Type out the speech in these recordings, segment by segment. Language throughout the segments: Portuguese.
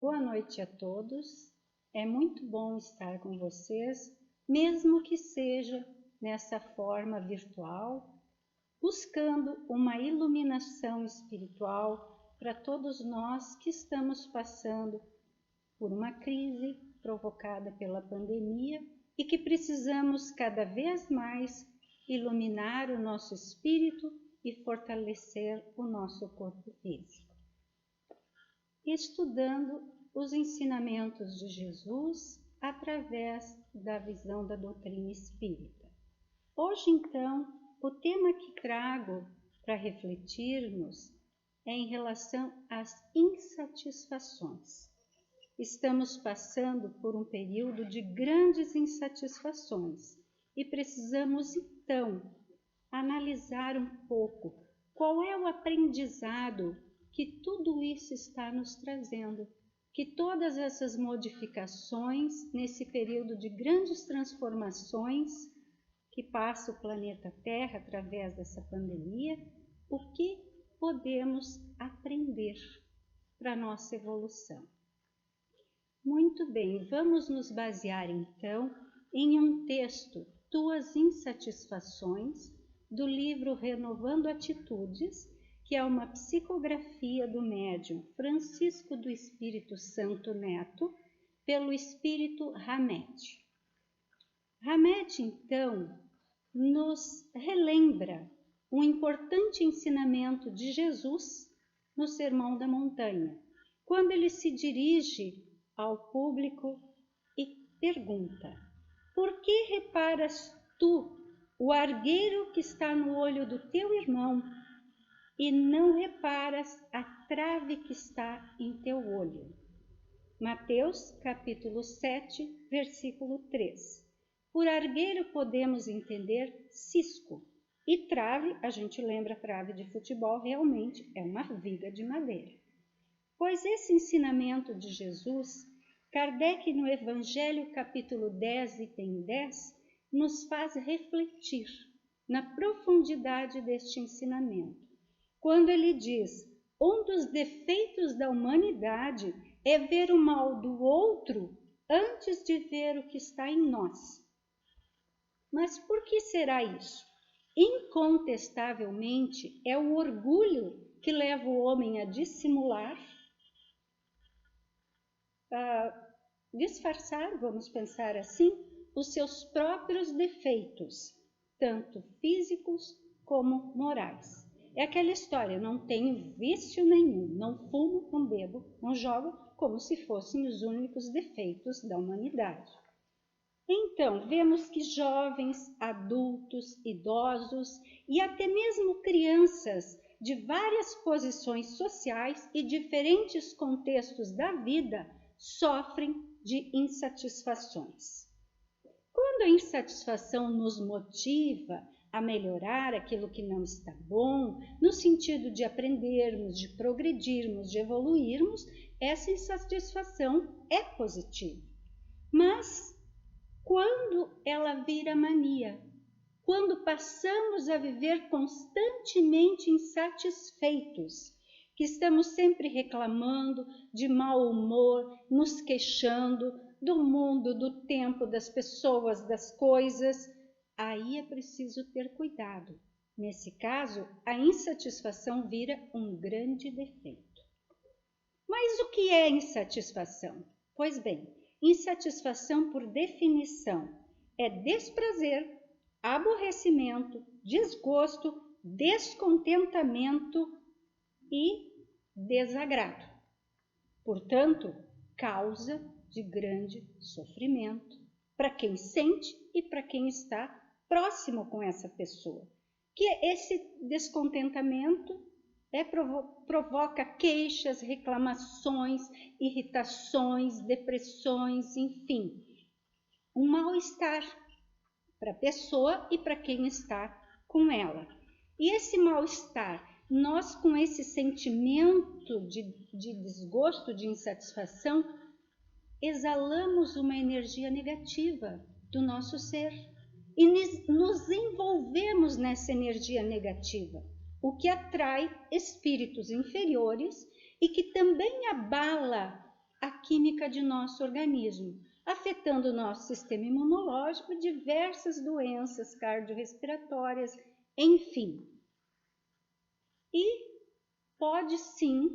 Boa noite a todos. É muito bom estar com vocês, mesmo que seja nessa forma virtual, buscando uma iluminação espiritual para todos nós que estamos passando por uma crise provocada pela pandemia e que precisamos cada vez mais iluminar o nosso espírito e fortalecer o nosso corpo físico. Estudando os ensinamentos de Jesus através da visão da doutrina espírita. Hoje, então, o tema que trago para refletirmos é em relação às insatisfações. Estamos passando por um período de grandes insatisfações e precisamos, então, analisar um pouco qual é o aprendizado que tudo isso está nos trazendo, que todas essas modificações nesse período de grandes transformações que passa o planeta Terra através dessa pandemia, o que podemos aprender para a nossa evolução. Muito bem, vamos nos basear então em um texto, Tuas Insatisfações, do livro Renovando Atitudes, que é uma psicografia do médium Francisco do Espírito Santo Neto, pelo espírito Hamed. Hamed, então, nos relembra um importante ensinamento de Jesus no Sermão da Montanha, quando ele se dirige ao público e pergunta: por que reparas tu o argueiro que está no olho do teu irmão e não reparas a trave que está em teu olho? Mateus capítulo 7, versículo 3. Por argueiro podemos entender cisco, e trave, a gente lembra trave de futebol, realmente é uma viga de madeira. Pois esse ensinamento de Jesus, Kardec no Evangelho capítulo 10, item 10, nos faz refletir na profundidade deste ensinamento. Quando ele diz: um dos defeitos da humanidade é ver o mal do outro antes de ver o que está em nós. Mas por que será isso? Incontestavelmente é o orgulho que leva o homem a dissimular, a disfarçar, vamos pensar assim, os seus próprios defeitos, tanto físicos como morais. É aquela história: não tenho vício nenhum, não fumo, não bebo, não jogo, como se fossem os únicos defeitos da humanidade. Então, vemos que jovens, adultos, idosos e até mesmo crianças de várias posições sociais e diferentes contextos da vida sofrem de insatisfações. Quando a insatisfação nos motiva a melhorar aquilo que não está bom, no sentido de aprendermos, de progredirmos, de evoluirmos, essa insatisfação é positiva. Mas quando ela vira mania, quando passamos a viver constantemente insatisfeitos, que estamos sempre reclamando, de mau humor, nos queixando do mundo, do tempo, das pessoas, das coisas, aí é preciso ter cuidado. Nesse caso, a insatisfação vira um grande defeito. Mas o que é insatisfação? Pois bem, insatisfação, por definição, é desprazer, aborrecimento, desgosto, descontentamento e desagrado. Portanto, causa de grande sofrimento para quem sente e para quem está próximo com essa pessoa. Que esse descontentamento provoca queixas, reclamações, irritações, depressões, enfim, um mal-estar para a pessoa e para quem está com ela. E esse mal-estar, nós com esse sentimento de desgosto, de insatisfação, exalamos uma energia negativa do nosso ser e nos envolvemos nessa energia negativa, o que atrai espíritos inferiores e que também abala a química de nosso organismo, afetando o nosso sistema imunológico, diversas doenças cardiorrespiratórias, enfim. E pode sim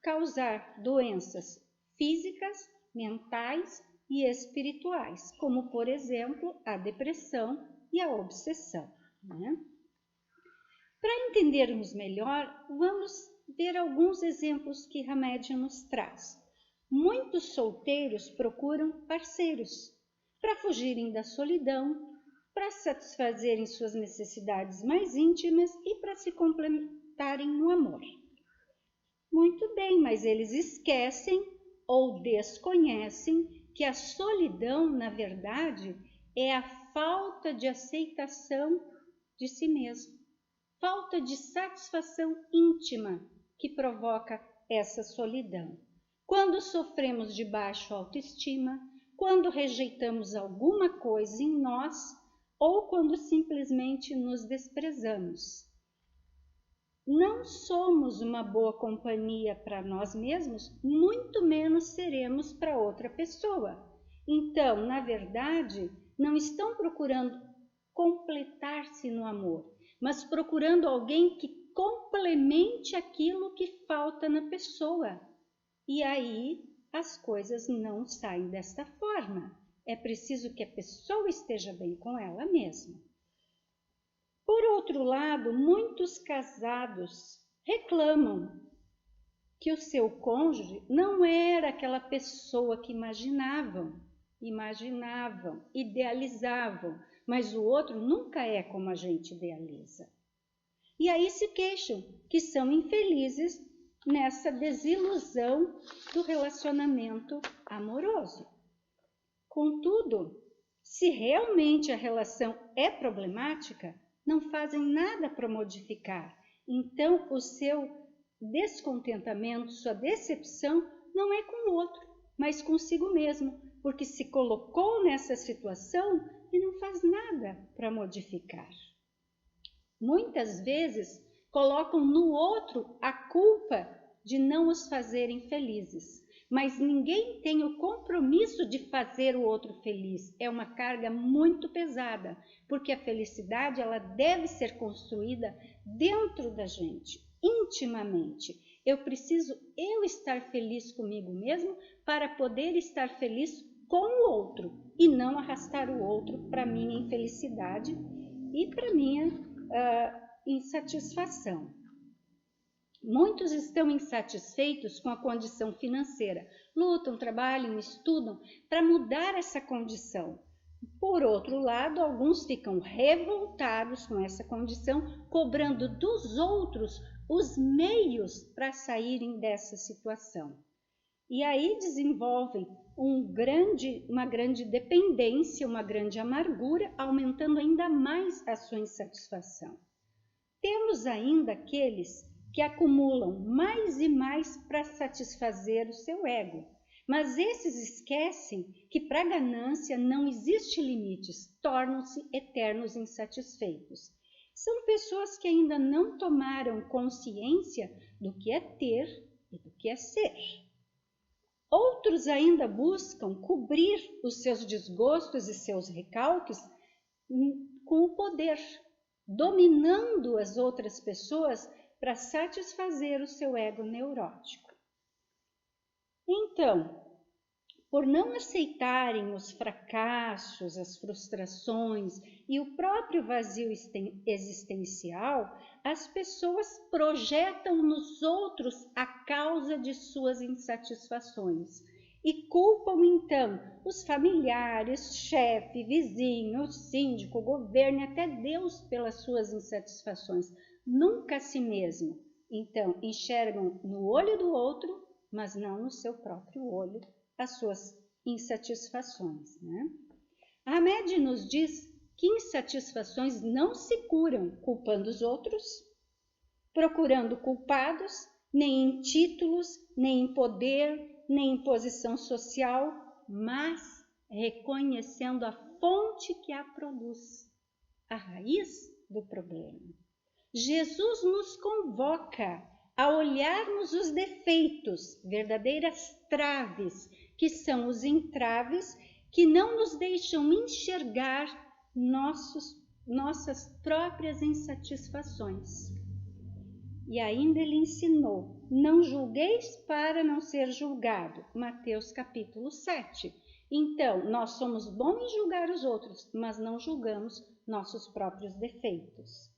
causar doenças físicas, mentais e espirituais, como por exemplo a depressão e a obsessão, né? Para entendermos melhor, vamos ver alguns exemplos que Hamed nos traz. Muitos solteiros procuram parceiros para fugirem da solidão, para satisfazerem suas necessidades mais íntimas e para se complementarem no amor. Muito bem, mas eles esquecem ou desconhecem que a solidão, na verdade, é a falta de aceitação de si mesmo, falta de satisfação íntima que provoca essa solidão. Quando sofremos de baixa autoestima, quando rejeitamos alguma coisa em nós ou quando simplesmente nos desprezamos. Não somos uma boa companhia para nós mesmos, muito menos seremos para outra pessoa. Então, na verdade, não estão procurando completar-se no amor, mas procurando alguém que complemente aquilo que falta na pessoa. E aí as coisas não saem desta forma. É preciso que a pessoa esteja bem com ela mesma. Por outro lado, muitos casados reclamam que o seu cônjuge não era aquela pessoa que imaginavam, idealizavam, mas o outro nunca é como a gente idealiza. E aí se queixam que são infelizes nessa desilusão do relacionamento amoroso. Contudo, se realmente a relação é problemática, não fazem nada para modificar. Então, o seu descontentamento, sua decepção não é com o outro, mas consigo mesmo, porque se colocou nessa situação e não faz nada para modificar. Muitas vezes colocam no outro a culpa de não os fazerem felizes, mas ninguém tem o compromisso de fazer o outro feliz. É uma carga muito pesada, porque a felicidade ela deve ser construída dentro da gente, intimamente. Eu preciso estar feliz comigo mesmo para poder estar feliz com o outro e não arrastar o outro para minha infelicidade e para minha insatisfação. Muitos estão insatisfeitos com a condição financeira, lutam, trabalham, estudam para mudar essa condição. Por outro lado, alguns ficam revoltados com essa condição, cobrando dos outros os meios para saírem dessa situação. E aí desenvolvem uma grande dependência, uma grande amargura, aumentando ainda mais a sua insatisfação. Temos ainda aqueles que acumulam mais e mais para satisfazer o seu ego. Mas esses esquecem que para a ganância não existe limites, tornam-se eternos insatisfeitos. São pessoas que ainda não tomaram consciência do que é ter e do que é ser. Outros ainda buscam cobrir os seus desgostos e seus recalques com o poder, dominando as outras pessoas para satisfazer o seu ego neurótico. Então, por não aceitarem os fracassos, as frustrações e o próprio vazio existencial, as pessoas projetam nos outros a causa de suas insatisfações e culpam então os familiares, chefe, vizinho, síndico, governo e até Deus pelas suas insatisfações. Nunca a si mesmo. Então, enxergam no olho do outro, mas não no seu próprio olho, as suas insatisfações, né? Hamed nos diz que insatisfações não se curam culpando os outros, procurando culpados, nem em títulos, nem em poder, nem em posição social, mas reconhecendo a fonte que a produz, a raiz do problema. Jesus nos convoca a olharmos os defeitos, verdadeiras traves, que são os entraves que não nos deixam enxergar nossas próprias insatisfações. E ainda ele ensinou: não julgueis para não ser julgado. Mateus capítulo 7. Então, nós somos bons em julgar os outros, mas não julgamos nossos próprios defeitos.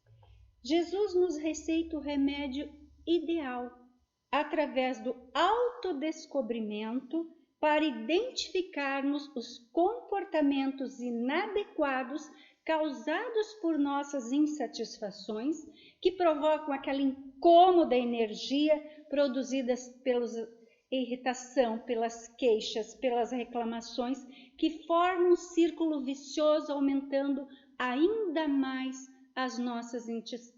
Jesus nos receita o remédio ideal, através do autodescobrimento, para identificarmos os comportamentos inadequados causados por nossas insatisfações, que provocam aquela incômoda energia produzida pela irritação, pelas queixas, pelas reclamações, que formam um círculo vicioso, aumentando ainda mais as nossas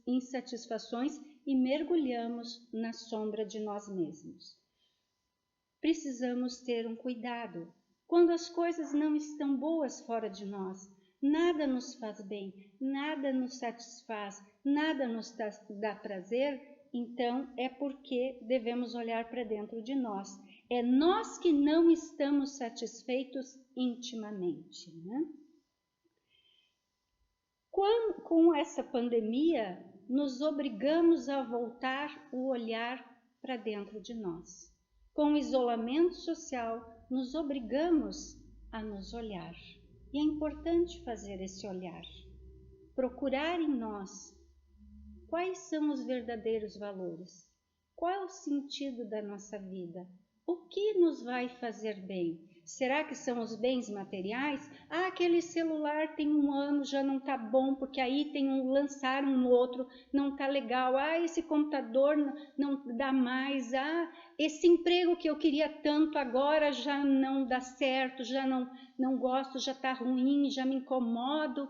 insatisfações e mergulhamos na sombra de nós mesmos. Precisamos ter um cuidado. Quando as coisas não estão boas fora de nós, nada nos faz bem, nada nos satisfaz, nada nos dá prazer, então é porque devemos olhar para dentro de nós. É nós que não estamos satisfeitos intimamente, né? Com essa pandemia, nos obrigamos a voltar o olhar para dentro de nós. Com o isolamento social, nos obrigamos a nos olhar. E é importante fazer esse olhar. Procurar em nós quais são os verdadeiros valores. Qual é o sentido da nossa vida? O que nos vai fazer bem? Será que são os bens materiais? Ah, aquele celular tem 1 ano, já não está bom, porque aí lançaram um outro, não está legal. Ah, esse computador não dá mais. Ah, esse emprego que eu queria tanto agora já não dá certo, já não gosto, já está ruim, já me incomodo.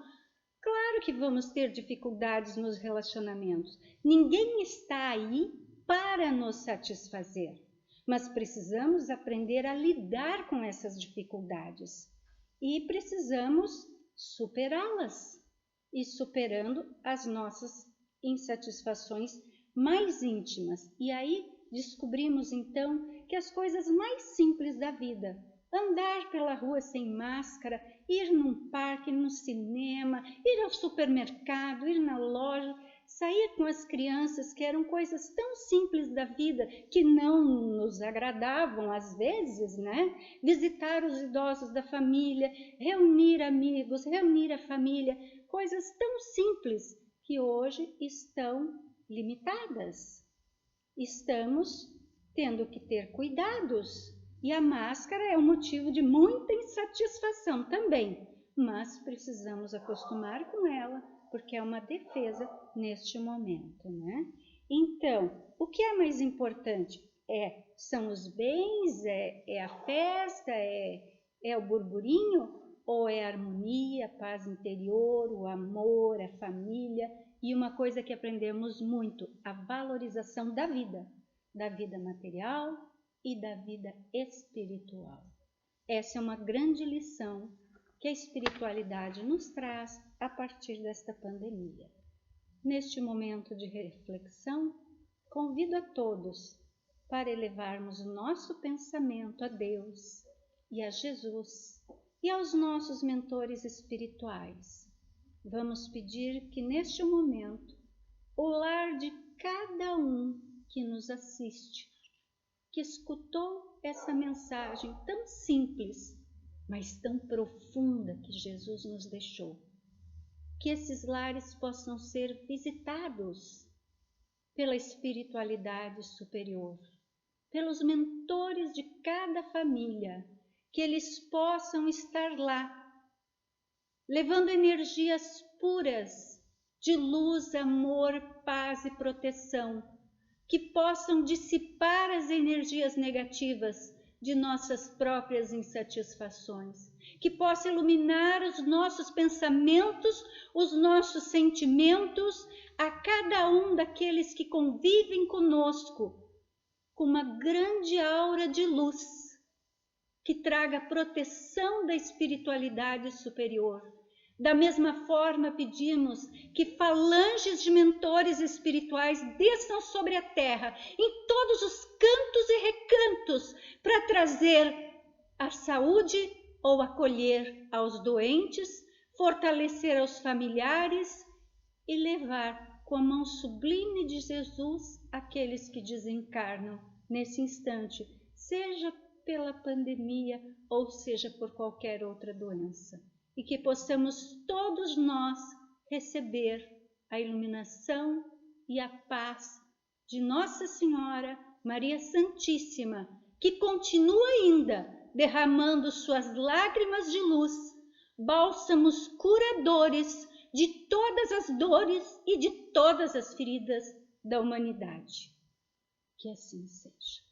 Claro que vamos ter dificuldades nos relacionamentos. Ninguém está aí para nos satisfazer. Mas precisamos aprender a lidar com essas dificuldades e precisamos superá-las, e superando as nossas insatisfações mais íntimas. E aí descobrimos então que as coisas mais simples da vida, andar pela rua sem máscara, ir num parque, no cinema, ir ao supermercado, ir na loja, sair com as crianças, que eram coisas tão simples da vida, que não nos agradavam às vezes, né? Visitar os idosos da família, reunir amigos, reunir a família, coisas tão simples que hoje estão limitadas. Estamos tendo que ter cuidados, e a máscara é um motivo de muita insatisfação também, mas precisamos acostumar com ela, porque é uma defesa neste momento, né? Então, o que é mais importante? São os bens, é a festa, é o burburinho, ou é a harmonia, a paz interior, o amor, a família? E uma coisa que aprendemos muito, a valorização da vida material e da vida espiritual. Essa é uma grande lição que a espiritualidade nos traz a partir desta pandemia. Neste momento de reflexão, convido a todos para elevarmos o nosso pensamento a Deus e a Jesus e aos nossos mentores espirituais. Vamos pedir que neste momento o lar de cada um que nos assiste, que escutou essa mensagem tão simples, mas tão profunda que Jesus nos deixou, que esses lares possam ser visitados pela espiritualidade superior, pelos mentores de cada família, que eles possam estar lá, levando energias puras de luz, amor, paz e proteção, que possam dissipar as energias negativas de nossas próprias insatisfações, que possa iluminar os nossos pensamentos, os nossos sentimentos, a cada um daqueles que convivem conosco, com uma grande aura de luz, que traga proteção da espiritualidade superior, Da mesma forma, pedimos que falanges de mentores espirituais desçam sobre a terra, em todos os cantos e recantos, para trazer a saúde ou acolher aos doentes, fortalecer aos familiares e levar com a mão sublime de Jesus aqueles que desencarnam nesse instante, seja pela pandemia ou seja por qualquer outra doença. E que possamos todos nós receber a iluminação e a paz de Nossa Senhora Maria Santíssima, que continua ainda derramando suas lágrimas de luz, bálsamos curadores de todas as dores e de todas as feridas da humanidade. Que assim seja.